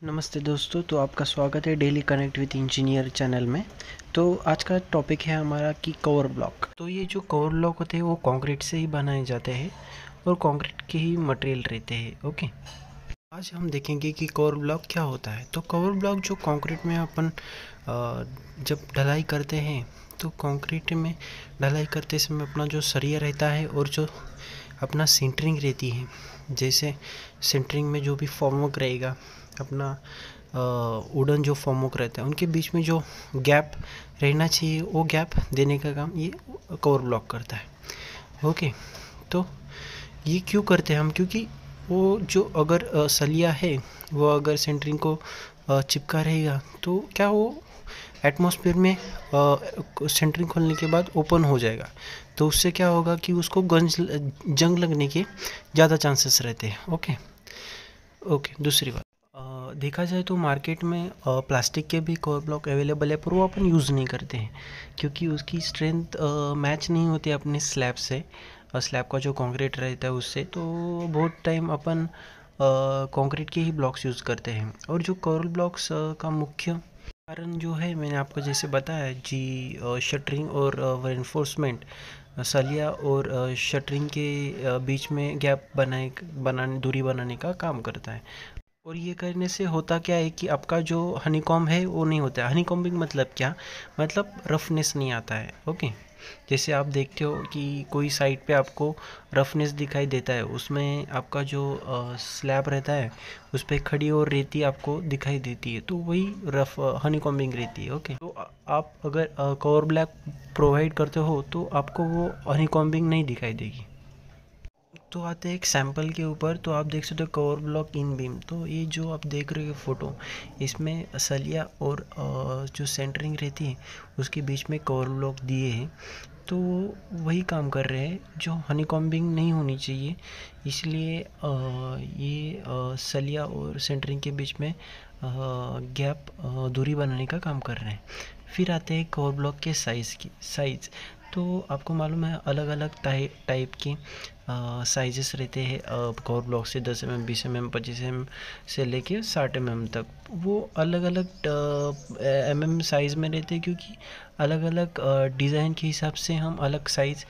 नमस्ते दोस्तों, तो आपका स्वागत है daily connect with engineer channel में। तो आज का टॉपिक है हमारा कि कवर ब्लॉक। तो ये जो कवर ब्लॉक होते हैं वो कंक्रीट से ही बनाए जाते हैं और कंक्रीट के ही मटेरियल रहते हैं। ओके, आज हम देखेंगे कि कवर ब्लॉक क्या होता है। तो कवर ब्लॉक जो कंक्रीट में अपन जब ढलाई करते हैं तो कंक्रीट में ढलाई करते समय अपना जो सरिया रहता है और जो अपना सेंटरिंग रहती है, जैसे सेंटरिंग में जो भी फॉर्मवर्क रहेगा, अपना वुडन जो फॉर्मवर्क रहता है, उनके बीच में जो गैप रहना चाहिए वो गैप देने का काम ये कवर ब्लॉक करता है। ओके, तो ये क्यों करते हैं हम? क्योंकि वो जो अगर सलिया है वो अगर सेंटरिंग को चिपका रहेगा तो क्या वो एटमॉस्फेयर में सेंटरिंग खोलने के बाद ओपन हो जाएगा, तो उससे क्या होगा कि उसको जंग लगने के ज़्यादा चांसेस रहते हैं। ओके, दूसरी बात, देखा जाए तो मार्केट में प्लास्टिक के भी कवर ब्लॉक अवेलेबल है, पर वो अपन यूज़ नहीं करते हैं क्योंकि उसकी स्ट्रेंथ मैच नहीं होती अपने स्लैब से, स्लैब का जो कंक्रीट रहता है उससे। तो बहुत टाइम अपन कंक्रीट के ही ब्लॉक्स यूज़ करते हैं। और जो कवर ब्लॉक्स का मुख्य कारण जो है, मैंने आपको जैसे बताया जी, शटरिंग और रेनफोर्समेंट, सलिया और शटरिंग के बीच में गैप बनाने दूरी बनाने का काम करता है। और ये करने से होता क्या है कि आपका जो हनीकॉम्ब है वो नहीं होता है। हनीकॉम्बिंग मतलब क्या? मतलब रफनेस नहीं आता है। ओके, जैसे आप देखते हो कि कोई साइड पे आपको रफनेस दिखाई देता है, उसमें आपका जो स्लैब रहता है उस पर खड़ी और रेती आपको दिखाई देती है, तो वही रफ हनीकॉम्बिंग रहती है। ओके, तो आप अगर कवर ब्लॉक प्रोवाइड करते हो तो आपको वो हनीकॉम्बिंग नहीं दिखाई देगी। तो आते हैं एक सैंपल के ऊपर। तो आप देख सकते हो कवर ब्लॉक इन बीम। तो ये जो आप देख रहे हो फोटो, इसमें सलिया और जो सेंटरिंग रहती है उसके बीच में कवर ब्लॉक दिए हैं, तो वही काम कर रहे हैं जो हनीकॉम्बिंग नहीं होनी चाहिए। इसलिए ये सलिया और सेंटरिंग के बीच में गैप दूरी बनाने का काम कर रहे हैं। फिर आते हैं कवर ब्लॉक के साइज़। तो आपको मालूम है अलग अलग टाइप के साइजेस रहते हैं कवर ब्लॉक से, 10 mm, 20 mm, 25 mm से लेके 60 mm तक। वो अलग अलग साइज़ में रहते हैं क्योंकि अलग अलग डिज़ाइन के हिसाब से हम अलग साइज़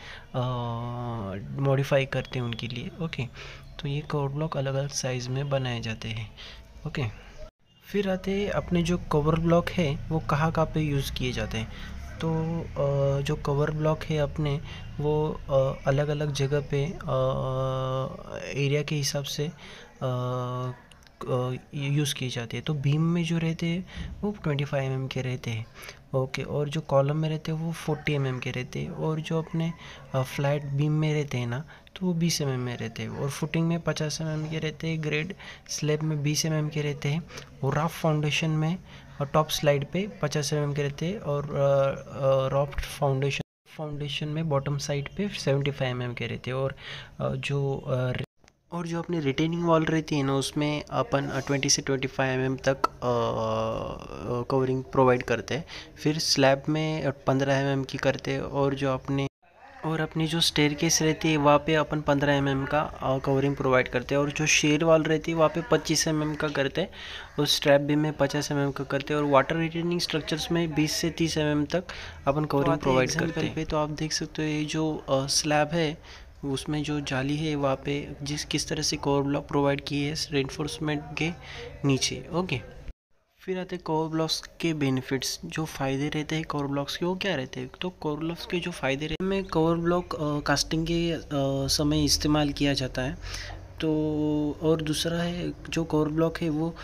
मॉडिफाई करते हैं उनके लिए। ओके, तो ये कवर ब्लॉक अलग अलग साइज़ में बनाए जाते हैं। ओके, फिर आते हैं अपने जो कवर ब्लॉक है वो कहाँ कहाँ पे यूज़ किए जाते हैं। तो जो कवर ब्लॉक है अपने, वो अलग अलग जगह पे एरिया के हिसाब से यूज़ की जाती है। तो बीम में जो रहते हैं वो 25 mm के रहते हैं। ओके, और जो कॉलम में रहते हैं वो 40 mm के रहते हैं। और जो अपने फ्लैट बीम में रहते हैं ना, तो वो 20 mm में रहते हैं। और फुटिंग में 50 mm के रहते हैं, ग्रेड स्लैब में 20 mm के रहते हैं, और रफ फाउंडेशन में और टॉप स्लाइड पे 50 mm के रहते हैं, और रॉफ्ट फाउंडेशन में बॉटम साइड पे 75 mm के रहते हैं। और जो अपनी रिटेनिंग वॉल रहती है ना, उसमें अपन 20 से 25 mm तक कवरिंग प्रोवाइड करते हैं। फिर स्लैब में 15 mm की करते हैं। और अपनी जो स्टेयरकेस रहती है वहाँ पे अपन 15 mm का कवरिंग प्रोवाइड करते हैं। और जो शेड वॉल रहती है वहाँ पे 25 mm का करते हैं, और स्ट्रैप भी में 50 mm का करते हैं। और वाटर रिटेनिंग स्ट्रक्चर्स में 20 से 30 mm तक अपन कवरिंग प्रोवाइड करते हैं। तो आप देख सकते हो ये जो स्लैब है उसमें जो जाली है वहाँ पे किस तरह से कवर ब्लॉक प्रोवाइड किए है रेनफोर्समेंट के नीचे। ओके, फिर आते हैं कवर ब्लॉक्स के बेनिफिट्स। जो फ़ायदे रहते हैं कवर ब्लॉक्स के वो क्या रहते हैं? तो कवर ब्लॉक्स के जो फ़ायदे रहते हैं, में कवर ब्लॉक कास्टिंग के समय इस्तेमाल किया जाता है। तो और दूसरा है जो कवर ब्लॉक है वो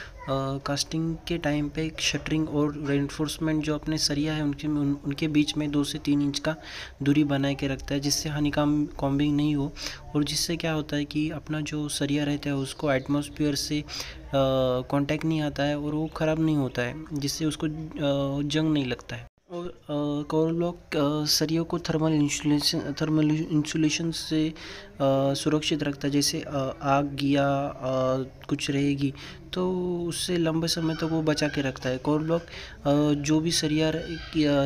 कास्टिंग के टाइम पे शटरिंग और रेनफोर्समेंट जो अपने सरिया है उनके बीच में 2 से 3 इंच का दूरी बना के रखता है, जिससे हनीकॉम्बिंग नहीं हो। और जिससे क्या होता है कि अपना जो सरिया रहता है उसको एटमॉस्फेयर से कांटेक्ट नहीं आता है और वो ख़राब नहीं होता है, जिससे उसको जंग नहीं लगता है। और कवर ब्लॉक सरियों को थर्मल इंसुलेशन से सुरक्षित रखता है। जैसे आग या कुछ रहेगी तो उससे लंबे समय तक वो बचा के रखता है। कवर ब्लॉक जो भी सरिया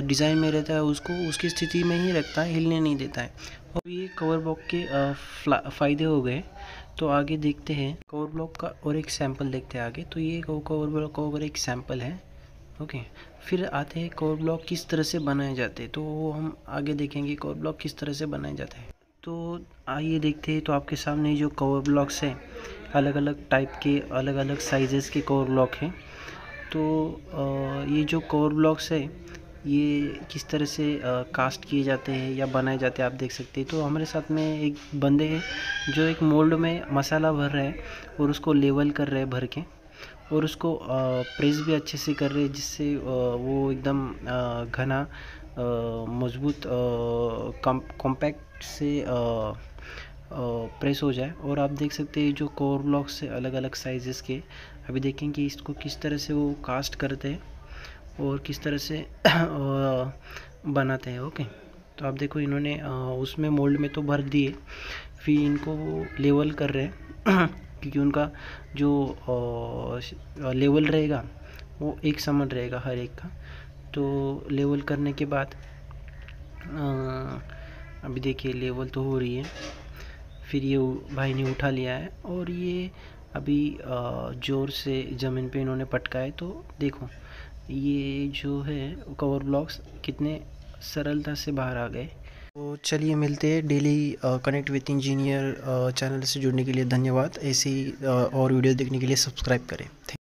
डिज़ाइन में रहता है उसको उसकी स्थिति में ही रखता है, हिलने नहीं देता है। और ये कवर ब्लॉक के फ़ायदे हो गए। तो आगे देखते हैं कवर ब्लॉक का और एक सैंपल देखते हैं आगे। तो ये कवर ब्लॉक का और एक सैंपल है। ओके, फिर आते हैं कवर ब्लॉक किस तरह से बनाए जाते हैं, तो वो हम आगे देखेंगे कवर ब्लॉक किस तरह से बनाए जाते हैं। तो आइए देखते हैं। तो आपके सामने जो कवर ब्लॉक्स हैं, अलग अलग टाइप के, अलग अलग साइजेस के कवर ब्लॉक हैं। तो ये जो कवर ब्लॉक्स है ये किस तरह से कास्ट किए जाते हैं या बनाए जाते हैं आप देख सकते हैं। तो हमारे साथ में एक बंदे हैं जो एक मोल्ड में मसाला भर रहे हैं और उसको लेवल कर रहे हैं भर के, और उसको प्रेस भी अच्छे से कर रहे हैं जिससे वो एकदम घना मजबूत कॉम्पैक्ट से प्रेस हो जाए। और आप देख सकते हैं जो कवर ब्लॉक्स से अलग अलग साइजेस के, अभी देखेंगे इसको किस तरह से वो कास्ट करते हैं और किस तरह से बनाते हैं। ओके, तो आप देखो इन्होंने उसमें मोल्ड में तो भर दिए, फिर इनको लेवल कर रहे हैं क्योंकि उनका जो लेवल रहेगा वो एक समान रहेगा हर एक का। तो लेवल करने के बाद अभी देखिए लेवल तो हो रही है, फिर ये भाई ने उठा लिया है और ये अभी ज़ोर से ज़मीन पे इन्होंने पटका है। तो देखो ये जो है कवर ब्लॉक्स कितने सरलता से बाहर आ गए। तो चलिए मिलते हैं। Daily connect with engineer channel से जुड़ने के लिए धन्यवाद। ऐसे ही और वीडियो देखने के लिए सब्सक्राइब करें।